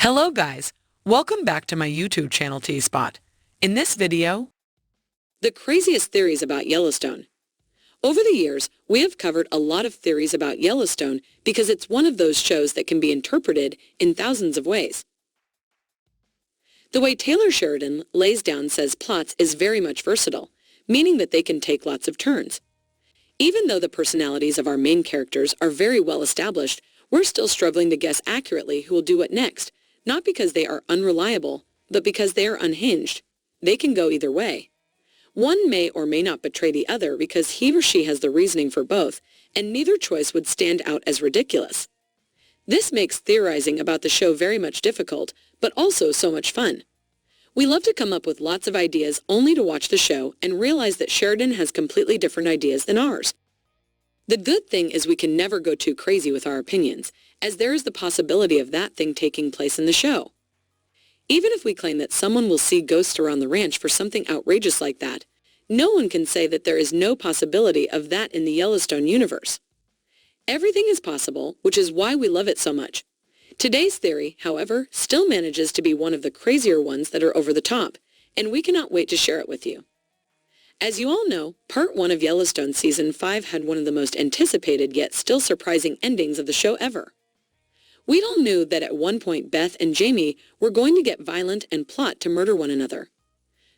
Hello guys, welcome back to my YouTube channel T-Spot. In this video, the craziest theories about Yellowstone. Over the years, we have covered a lot of theories about Yellowstone because it's one of those shows that can be interpreted in thousands of ways. The way Taylor Sheridan lays down says plots is very much versatile, meaning that they can take lots of turns. Even though the personalities of our main characters are very well established, we're still struggling to guess accurately who will do what next, not because they are unreliable, but because they are unhinged. They can go either way. One may or may not betray the other because he or she has the reasoning for both, and neither choice would stand out as ridiculous. This makes theorizing about the show very much difficult, but also so much fun. We love to come up with lots of ideas only to watch the show and realize that Sheridan has completely different ideas than ours. The good thing is we can never go too crazy with our opinions, as there is the possibility of that thing taking place in the show. Even if we claim that someone will see ghosts around the ranch for something outrageous like that, no one can say that there is no possibility of that in the Yellowstone universe. Everything is possible, which is why we love it so much. Today's theory, however, still manages to be one of the crazier ones that are over the top, and we cannot wait to share it with you. As you all know, Part 1 of Yellowstone Season 5 had one of the most anticipated yet still surprising endings of the show ever. We all knew that at one point Beth and Jamie were going to get violent and plot to murder one another.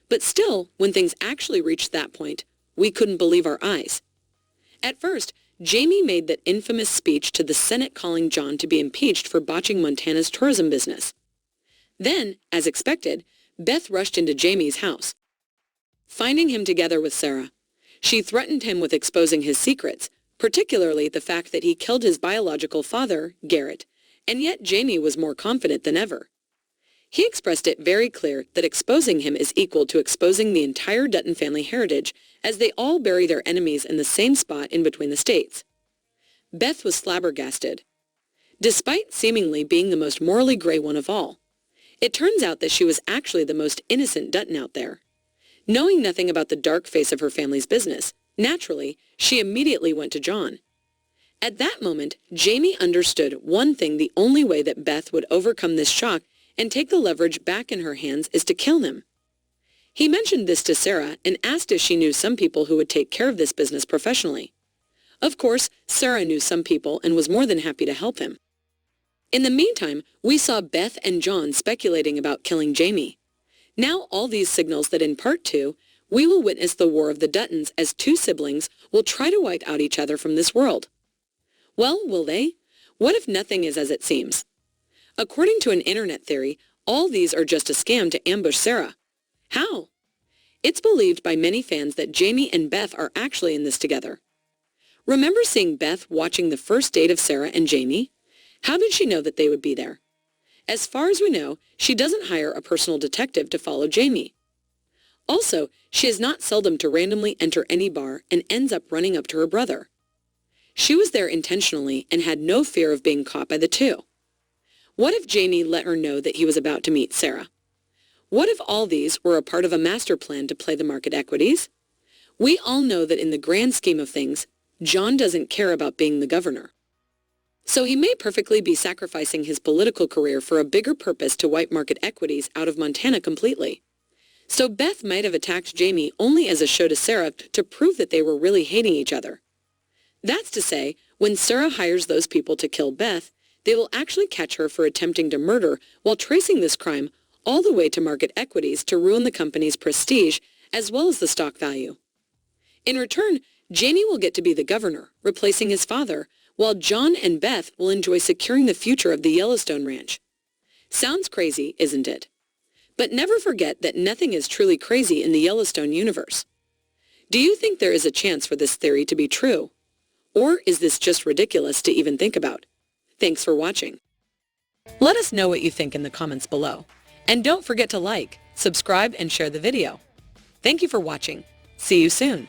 But still, when things actually reached that point, we couldn't believe our eyes. At first, Jamie made that infamous speech to the Senate calling John to be impeached for botching Montana's tourism business. Then, as expected, Beth rushed into Jamie's house, finding him together with Sarah. She threatened him with exposing his secrets, particularly the fact that he killed his biological father, Garrett, and yet Jamie was more confident than ever. He expressed it very clear that exposing him is equal to exposing the entire Dutton family heritage, as they all bury their enemies in the same spot in between the states. Beth was flabbergasted, despite seemingly being the most morally gray one of all. It turns out that she was actually the most innocent Dutton out there. Knowing nothing about the dark face of her family's business, naturally, she immediately went to John. At that moment, Jamie understood one thing: the only way that Beth would overcome this shock and take the leverage back in her hands is to kill him. He mentioned this to Sarah and asked if she knew some people who would take care of this business professionally. Of course, Sarah knew some people and was more than happy to help him. In the meantime, we saw Beth and John speculating about killing Jamie. Now all these signals that in Part 2, we will witness the war of the Duttons as two siblings will try to wipe out each other from this world. Well, will they? What if nothing is as it seems? According to an internet theory, all these are just a scam to ambush Sarah. How? It's believed by many fans that Jamie and Beth are actually in this together. Remember seeing Beth watching the first date of Sarah and Jamie? How did she know that they would be there? As far as we know, she doesn't hire a personal detective to follow Jamie. Also, she is not seldom to randomly enter any bar and ends up running up to her brother. She was there intentionally and had no fear of being caught by the two. What if Jamie let her know that he was about to meet Sarah? What if all these were a part of a master plan to play the market equities? We all know that in the grand scheme of things, John doesn't care about being the governor. So he may perfectly be sacrificing his political career for a bigger purpose to wipe Market Equities out of Montana completely. So Beth might have attacked Jamie only as a show to Sarah to prove that they were really hating each other. That's to say, when Sarah hires those people to kill Beth, they will actually catch her for attempting to murder while tracing this crime all the way to Market Equities to ruin the company's prestige as well as the stock value. In return, Jamie will get to be the governor, replacing his father, while John and Beth will enjoy securing the future of the Yellowstone Ranch. Sounds crazy, isn't it? But never forget that nothing is truly crazy in the Yellowstone universe. Do you think there is a chance for this theory to be true? Or is this just ridiculous to even think about? Thanks for watching. Let us know what you think in the comments below. And don't forget to like, subscribe, and share the video. Thank you for watching. See you soon.